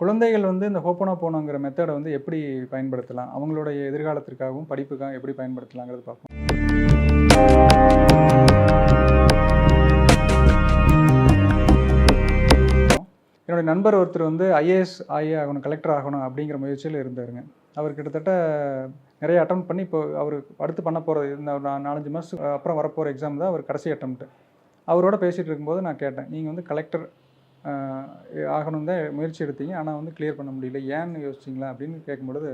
குழந்தைகள் வந்து இந்த ஹோப்போனோபோனோங்கிற மெத்தட வந்து எப்படி பயன்படுத்தலாம்? அவங்களுடைய எதிர்காலத்திற்காகவும், படிப்புக்காகவும் எப்படி பயன்படுத்தலாங்கிறத பார்ப்போம். என்னுடைய நண்பர் ஒருத்தர் வந்து ஐஏஎஸ் ஆகி ஆகணும், கலெக்டர் ஆகணும் அப்படிங்கிற முயற்சியில இருந்தாருங்க. அவர் கிட்டத்தட்ட நிறைய அட்டெம்ப்ட் பண்ணி இப்போ அவரு அடுத்து பண்ண போறது இந்த ஒரு 4, 5 மாசத்துக்கு அப்புறம் வரப்போற எக்ஸாம் தான் அவர் கடைசி அட்டெம்ப்ட். அவரோட பேசிட்டு இருக்கும்போது நான் கேட்டேன். நீங்க வந்து கலெக்டர் ஆ ஆகணும்னு தான் முயற்சி எடுத்தீங்க. ஆனா வந்து கிளியர் பண்ண முடியல. ஏன்னு யோசிச்சீங்களா? அப்படின்னு கேட்கும்பொழுது,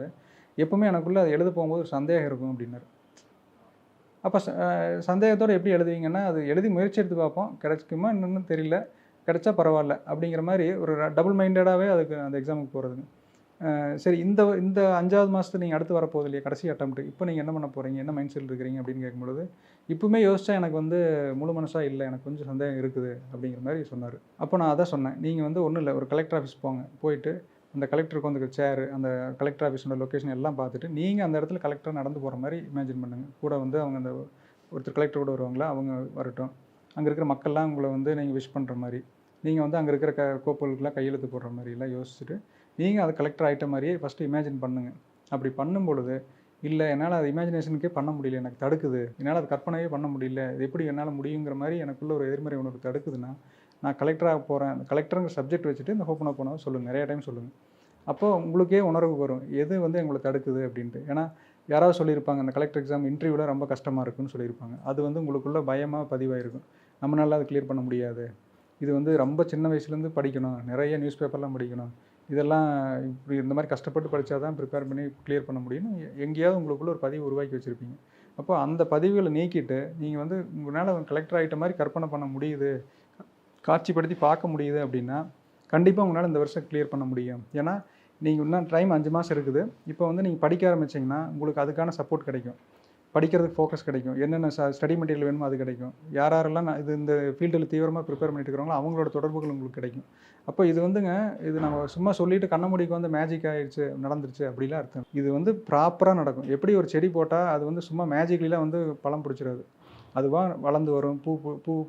எப்பவுமே எனக்குள்ள அத எழுத போகும்போது ஒரு சந்தேகம் இருக்கும் அப்படின்னாரு. அப்ப சந்தேகத்தோட எப்படி எழுதுவீங்கன்னா, அது எழுதி முயற்சி எடுத்து பார்ப்போம். கிடைக்குமா என்னன்னு தெரியல. கிடைச்சா பரவால்ல. அப்படிங்கிற மாரி ஒரு டபுள் மைண்டடாவே அதுக்கு அந்த எக்ஸாமுக்கு போறதுங்க. சரி இந்த இந்த 5வது மாசத்துல நீங்க அடுத்து வரப்போகுது இல்லையா? கடைசி அட்டெம்ப்ட். இப்போ நீங்க என்ன பண்ண போறீங்க? என்ன மைண்ட் செட்ல இருக்கிறீங்க? அப்படின்னு கேட்கும்பொழுது, இப்பவுமே யோசிச்சா எனக்கு வந்து முழு மனசா இல்ல. எனக்கு கொஞ்சம் சந்தேகம் இருக்குது அப்படிங்கிற மாரி சொன்னாரு. அப்போ நான் அதான் சொன்னேன். நீங்க வந்து ஒண்ணும் இல்ல. ஒரு கலெக்டர் ஆஃபீஸ் போங்க. போயிட்டு அந்த கலெக்டர் உட்காந்துருக்க சேரு, அந்த கலெக்டர் ஆஃபீஸோட லொகேஷன் எல்லாம் பார்த்துட்டு, நீங்க அந்த இடத்துல கலெக்டரா நடந்து போற மாரி இமேஜின் பண்ணுங்க. கூட வந்து அவங்க அந்த ஒருத்தர் கலெக்டர் கூட வருவாங்களா, அவங்க வரட்டும். அங்க இருக்கிற மக்கள்லாம் உங்கள வந்து நீங்க விஷ் பண்ற மாரி, நீங்க வந்து அங்க இருக்கிற கோப்புகளுக்கெல்லாம் கையெழுத்து போடுற மாரிலாம் யோசிச்சுட்டு, நீங்க அது கலெக்டர் ஆயிட்ட மாரியே ஃபர்ஸ்ட்டு இமேஜின் பண்ணுங்க. அப்படி பண்ணும்பொழுது, இல்ல என்னால அது இமேஜினேஷனுக்கே பண்ண முடியல. எனக்கு தடுக்குது. என்னால அது கற்பனையே பண்ண முடியல. இது எப்படி என்னால முடியுங்கிற மாரி எனக்குள்ள ஒரு எதிர்மறை உணர்வு தடுக்குதுன்னா, நான் கலெக்டர் ஆக போறேன். அந்த கலெக்டர்ங்கிற சப்ஜெக்ட் வச்சுட்டு இந்த ஹோப்போனோபோனோவ சொல்லுங்க. நெறைய டைம் சொல்லுங்க. அப்போ உங்களுக்கே உணர்வு வரும். எது வந்து உங்கள தடுக்குது அப்படின்ட்டு. ஏன்னா, யாராவது சொல்லியிருப்பாங்க, அந்த கலெக்டர் எக்ஸாம் இன்டர்வியூல ரொம்ப கஷ்டமா இருக்குன்னு சொல்லியிருப்பாங்க. அது வந்து உங்களுக்குள்ள பயமா பதிவாயிருக்கும். நம்மனால அத கிளியர் பண்ண முடியாது. இது வந்து ரொம்ப சின்ன வயசுலேருந்து படிக்கணும். நிறைய நியூஸ் பேப்பர்லாம் படிக்கணும். இதெல்லாம் இப்படி இந்த மாரி கஷ்டப்பட்டு படிச்சா தான் ப்ரிப்பேர் பண்ணி கிளியர் பண்ண முடியும்னு எங்கேயாவது உங்களுக்குள்ள ஒரு பதிவு உருவாக்கி வச்சிருப்பீங்க. அப்போ அந்த பதிவுகள நீக்கிட்டு, நீங்க வந்து உங்கனால கலெக்டர் ஆயிட்ட மாரி கற்பனை பண்ண முடியுது. காட்சிப்படுத்தி பார்க்க முடியுது அப்படின்னா, கண்டிப்பா உங்களால இந்த வருஷம் கிளியர் பண்ண முடியும். ஏன்னா, நீங்க இன்னும் டைம் 5 மாசம் இருக்குது. இப்போ வந்து நீங்க படிக்க ஆரம்பிச்சீங்கன்னா, உங்களுக்கு அதுக்கான சப்போர்ட் கிடைக்கும். படிக்கிறதுக்கு ஃபோக்கஸ் கிடைக்கும். என்னென்ன ஸ்டடி மெட்டீரியல் வேணுமோ அது கிடைக்கும். யார் யாரெல்லாம் இது இந்த ஃபீல்டில தீவிரமா ப்ரிப்பேர் பண்ணிட்டு இருக்கிறாங்களோ, அவங்களோட தொடர்புகள் உங்களுக்கு கிடைக்கும். அப்போ இது வந்துங்க, இது நம்ம சும்மா சொல்லிட்டு கண்ண மூடிக்கு வந்து மேஜிக் ஆயிடுச்சு, நடந்துருச்சு அப்படிலாம் அர்த்தம். இது வந்து ப்ராப்பரா நடக்கும். எப்படி ஒரு செடி போட்டா, அது வந்து சும்மா மேஜிக்லிலாம் வந்து பழம் பிடிச்சிராது. அதுவா வளர்ந்து வரும். பூ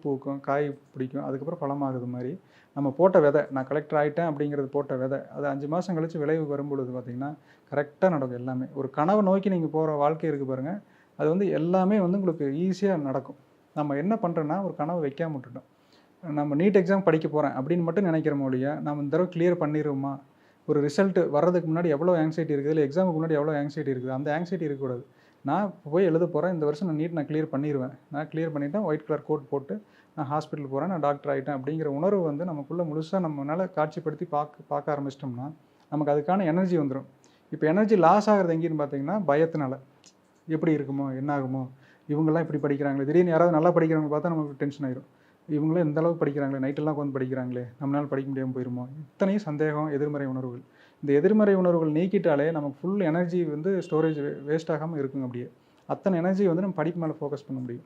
பூக்கும், காய் பிடிக்கும். அதுக்கப்புறம் பழமாகுது மாரி, நம்ம போட்ட விதை, நான் கலெக்டர் ஆயிட்டேன் அப்படிங்கிறது போட்ட விதை, அது 5 மாசம் கழிச்சு விளைவு வரும்பொழுது பார்த்தீங்கன்னா, கரெக்ட்டா நடக்கும் எல்லாமே. ஒரு கனவ நோக்கி நீங்க போற வாழ்க்கை இருக்கு பாருங்க, அது வந்து எல்லாமே வந்து உங்களுக்கு ஈஸியா நடக்கும். நம்ம என்ன பண்றோம்னா, ஒரு கனவு வைக்காம விட்டுட்டோம். நம்ம நீட் எக்ஸாம் படிக்க போறேன் அப்படின்னு மட்டும் நினைக்கிறோமே ஒழிய, நம்ம இந்த தடவ கிளியர் பண்ணிருவோமா? ஒரு ரிசல்ட் வர்றதுக்கு முன்னாடி எவ்வளோ ஆங்ஸைட்டி இருக்குது, இல்ல எக்ஸாமுக்கு முன்னாடி எவ்வளோ ஆங்ஸைட்டி இருக்குது, அந்த ஆங்ஸைட்டி இருக்கக்கூடாது. நான் போய் எழுத போறேன். இந்த வருஷம் நான் கிளியர் பண்ணிருவேன். நான் கிளியர் பண்ணிட்டேன். ஒயிட் கலர் கோட் போட்டு நான் ஹாஸ்பிட்டல் போறேன். நான் டாக்டர் ஆயிட்டேன் அப்படிங்கிற உணர்வு வந்து நமக்குள்ள முழுசா நம்மனால காட்சிப்படுத்தி பார்க்க ஆரம்பிச்சிட்டோம்னா, நமக்கு அதுக்கான எனர்ஜி வந்துரும். இப்ப எனர்ஜி லாஸ் ஆகுறது எங்கேன்னு பார்த்தீங்கன்னா, பயத்தினால. எப்படி இருக்குமோ? என்ன ஆகுமோ? இவங்கலாம் இப்படி படிக்கிறாங்களே! திடீர்னு யாராவது நல்லா படிக்கிறவங்கள பார்த்தா நமக்கு டென்ஷன் ஆயிரும். இவங்களும் இந்த அளவுக்கு படிக்கிறாங்களே! நைட்டெல்லாம் உட்காந்து படிக்கிறாங்களே! நம்மளால படிக்க முடியாம போயிருமோ? இத்தனையும் சந்தேகம், எதிர்மறை உணர்வுகள். இந்த எதிர்மறை உணர்வுகள் நீக்கிட்டாலே நமக்கு ஃபுல் எனர்ஜி வந்து ஸ்டோரேஜ் வேஸ்ட் ஆகாம இருக்குங்க அப்படியே. அத்தனை எனர்ஜி வந்து நம்ம படிப்பு மேல ஃபோக்கஸ் பண்ண முடியும்.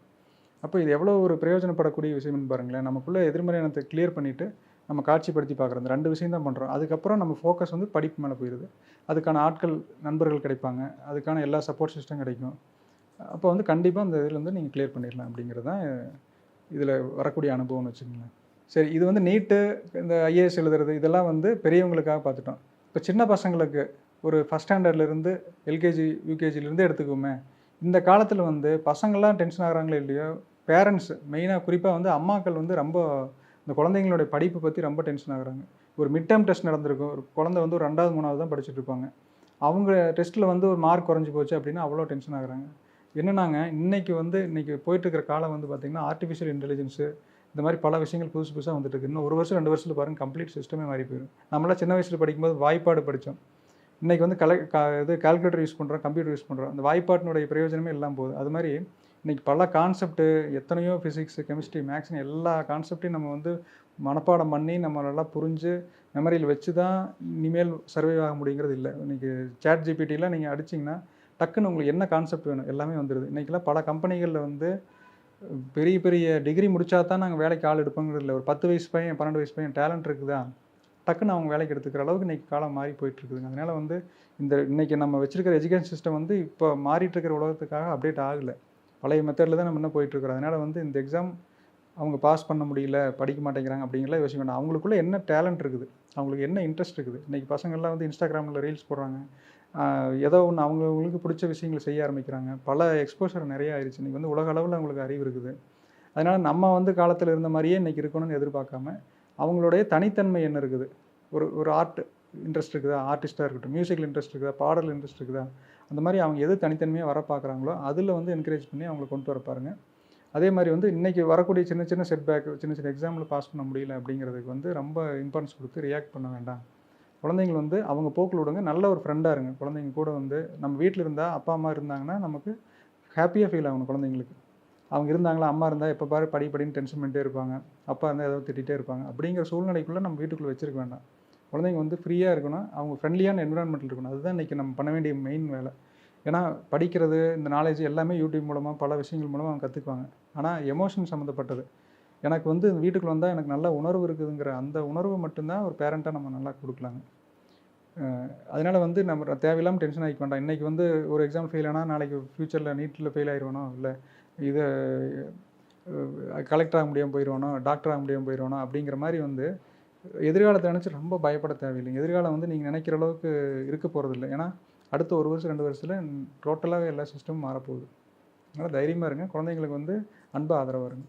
அப்போ இது எவ்வளோ ஒரு பிரயோஜனப்படக்கூடிய விஷயம்னு பாருங்களேன். நமக்குள்ள எதிர்மறை எண்ணத்த கிளியர் பண்ணிட்டு, நம்ம காட்சிப்படுத்தி பார்க்குறோம். இந்த 2 விஷயம் தான் பண்றோம். அதுக்கப்புறம் நம்ம ஃபோக்கஸ் வந்து படிப்பு மேல போயிருது. அதுக்கான ஆட்கள், நண்பர்கள் கிடைப்பாங்க. அதுக்கான எல்லா சப்போர்ட் சிஸ்டம் கிடைக்கும். அப்போ வந்து கண்டிப்பா அந்த இதுலேருந்து நீங்க கிளியர் பண்ணிடலாம் அப்படிங்கிறது தான் இதில வரக்கூடிய அனுபவம்னு வச்சுக்கங்களேன். சரி இது வந்து நீட்டு, இந்த ஐஏஎஸ் எழுதுறது இதெல்லாம் வந்து பெரியவங்களுக்காக பார்த்துட்டோம். இப்போ சின்ன பசங்களுக்கு ஒரு ஃபர்ஸ்ட் ஸ்டாண்டர்ட்லேருந்து எல்கேஜி, யூகேஜிலேருந்து எடுத்துக்குவோமே, இந்த காலத்தில வந்து பசங்கள்லாம் டென்ஷன் ஆகுறாங்களோ இல்லையோ, பேரண்ட்ஸ் மெயினா குறிப்பா வந்து அம்மாக்கள் வந்து ரொம்ப இந்த குழந்தைங்களுடைய படிப்பு பத்தி ரொம்ப டென்ஷன் ஆகுறாங்க. ஒரு மிட் டெர்ம் டெஸ்ட் நடந்திருக்கும். ஒரு குழந்தை வந்து ஒரு 2வது, 3வது தான் படிச்சுட்டு இருப்பாங்க. அவங்க டெஸ்ட்ல வந்து ஒரு மார்க் குறைஞ்சு போச்சு அப்படின்னா அவ்வளோ டென்ஷன் ஆகுறாங்க. என்னன்னாங்க, இன்னைக்கு போயிட்டு இருக்கிற காலம் வந்து பார்த்தீங்கன்னா, ஆர்ட்டிஃபிஷியல் இன்டெலிஜென்ஸ் இந்த மாரி பல விஷயங்கள் புதுசு புதுசா வந்துட்டு இருக்கு. இன்னும் 1 வருஷம், 2 வருஷத்துல பாருங்க கம்ப்ளீட் சிஸ்டமே மாறி போயிரும். நம்மலாம் சின்ன வயசுல படிக்கும்போது வாய்ப்பாடு படிச்சோம். இன்னைக்கு வந்து இது கால்குலேட்டர் யூஸ் பண்றோம், கம்ப்யூட்டர் யூஸ் பண்றோம். அந்த வாய்ப்பாட்டினுடைய பிரயோஜனமே இல்லாம போகுது. அது மாரி இன்னைக்கு பல கான்செப்ட் எத்தனையோ பிசிக்ஸ், கெமிஸ்ட்ரி, மேத்ஸ்ன்னு எல்லா கான்செப்ட்டையும் நம்ம வந்து மனப்பாடம் பண்ணி, நம்ம நல்லா புரிஞ்சு மெமரியில வச்சு தான் இனிமேல் சர்வைவ் ஆக முடியுங்கிறது இல்ல. இன்னைக்கு சாட் ஜிபிடிலாம் நீங்க அடிச்சீங்கன்னா, டக்குன்னு உங்களுக்கு என்ன கான்செப்ட் வேணும் எல்லாமே வந்துருது. இன்னைக்கெல்லாம் பல கம்பெனிகள்ல வந்து பெரிய பெரிய டிகிரி முடிச்சா தான் நாங்க வேலைக்கு ஆள் எடுப்போங்கிறது இல்ல. ஒரு 10 வயசு பையன், 12 வயசு பையன் டேலண்ட் இருக்குதா, டக்குன்னு அவங்க வேலைக்கு எடுத்துக்கிற அளவுக்கு இன்னைக்கு காலம் மாறி போயிட்டு இருக்குதுங்க. அதனால வந்து இன்னைக்கு நம்ம வச்சிருக்கிற எஜுகேஷன் சிஸ்டம் வந்து இப்போ மாறிட்டு இருக்கிற உலகத்துக்காக அப்டேட் ஆகல. பழைய மெத்தட்ல தான் நம்ம இன்னும் போயிட்டு இருக்கிறோம். அதனால வந்து இந்த எக்ஸாம் அவங்க பாஸ் பண்ண முடியல, படிக்க மாட்டேங்கிறாங்க அப்படிங்கிறலாம் யோசிக்க வேண்டாம். அவங்களுக்குள்ள என்ன டேலண்ட் இருக்குது, அவங்களுக்கு என்ன இன்ட்ரெஸ்ட் இருக்குது. இன்றைக்கி பசங்கள்லாம் வந்து இன்ஸ்டாகிராமில் ரீல்ஸ் போடுறாங்க. ஏதோ ஒன்று அவங்களுக்கு பிடிச்ச விஷயங்களை செய்ய ஆரம்பிக்கிறாங்க. பல எக்ஸ்போஷர் நிறைய ஆயிடுச்சு. இன்றைக்கி வந்து உலக அளவில் அவங்களுக்கு அறிவு இருக்குது. அதனால் நம்ம வந்து காலத்தில் இருந்த மாதிரியே இன்றைக்கி இருக்கணும்னு எதிர்பார்க்காம, அவங்களுடைய தனித்தன்மை என்ன இருக்குது, ஒரு ஒரு ஆர்ட் இன்ட்ரெஸ்ட் இருக்குதா, ஆர்டிஸ்ட்டாக இருக்கட்டும், மியூசிக்கில் இன்ட்ரெஸ்ட் இருக்குதா, பாடல் இன்ட்ரெஸ்ட் இருக்குதா, அந்த மாதிரி அவங்க எது தனித்தன்மையாக வர பார்க்குறாங்களோ அதில் வந்து என்கரேஜ் பண்ணி அவங்கள கொண்டு வர பாருங்க. அதே மாதிரி வந்து இன்றைக்கி வரக்கூடிய சின்ன சின்ன செட்பேக், சின்ன சின்ன எக்ஸாமில் பாஸ் பண்ண முடியல அப்படிங்கிறதுக்கு வந்து ரொம்ப இம்பார்ட்டன்ஸ் கொடுத்து ரியாக்ட் பண்ண வேண்டாம். குழந்தைங்கள் வந்து அவங்க போக்கில் விடுங்க. நல்ல ஒரு ஃப்ரெண்டாக இருங்க. குழந்தைங்க கூட வந்து நம்ம வீட்டில் இருந்தால் அப்பா அம்மா இருந்தாங்கன்னா நமக்கு ஹாப்பியாக ஃபீல் ஆகணும் குழந்தைங்களுக்கு. அவங்க இருந்தாங்களா, அம்மா இருந்தால் எப்போ பாரு படின்னு டென்ஷன் பண்ணிட்டே இருப்பாங்க. அப்பா இருந்தால் ஏதோ திட்டிகிட்டே இருப்பாங்க. அப்படிங்கிற சூழ்நிலைக்குள்ளே நம்ம வீட்டுக்குள்ளே வச்சிருக்க வேண்டாம். குழந்தைங்க வந்து ஃப்ரீயாக இருக்கணும். அவங்க ஃப்ரெண்ட்லியான என்விரான்மெண்ட்டில் இருக்கணும். அதுதான் இன்றைக்கி நம்ம பண்ண வேண்டிய மெயின் வேலை. ஏன்னா படிக்கிறது, இந்த நாலேஜ் எல்லாமே யூடியூப் மூலமாக பல விஷயங்கள் மூலமாக அவங்க கற்றுக்குவாங்க. ஆனால் எமோஷன் சம்மந்தப்பட்டது. எனக்கு வந்து வீட்டுக்குள்ள வந்தால் எனக்கு நல்ல உணர்வு இருக்குதுங்கிற அந்த உணர்வு மட்டும்தான் ஒரு பேரண்ட்டாக நம்ம நல்லா கொடுக்கலாங்க. அதனால் வந்து நம்ம தேவையில்லாமல் டென்ஷன் ஆகிக்க வேண்டாம். இன்றைக்கி வந்து ஒரு எக்ஸாம் ஃபெயில் ஆனால் நாளைக்கு ஃப்யூச்சரில் நீட்டில் ஃபெயில் ஆயிடுவானோ, இல்லை இதை கலெக்டர் ஆக முடியாமல் போயிடுவானோ, டாக்டர் ஆக முடியாமல் போயிடுவானோ அப்படிங்கிற மாதிரி வந்து எதிர்காலத்தை நினச்சி ரொம்ப பயப்பட தேவையில்லைங்க. எதிர்காலம் வந்து நீங்கள் நினைக்கிற அளவுக்கு இருக்க போகிறதில்ல. ஏன்னா அடுத்த 1 வருஷம் 2 வருஷத்தில் டோட்டலாகவே எல்லா சிஸ்டமும் மாறப்போகுது. அதனால் தைரியமாக இருங்க. குழந்தைங்களுக்கு வந்து அன்பு ஆதரவாக இருங்க.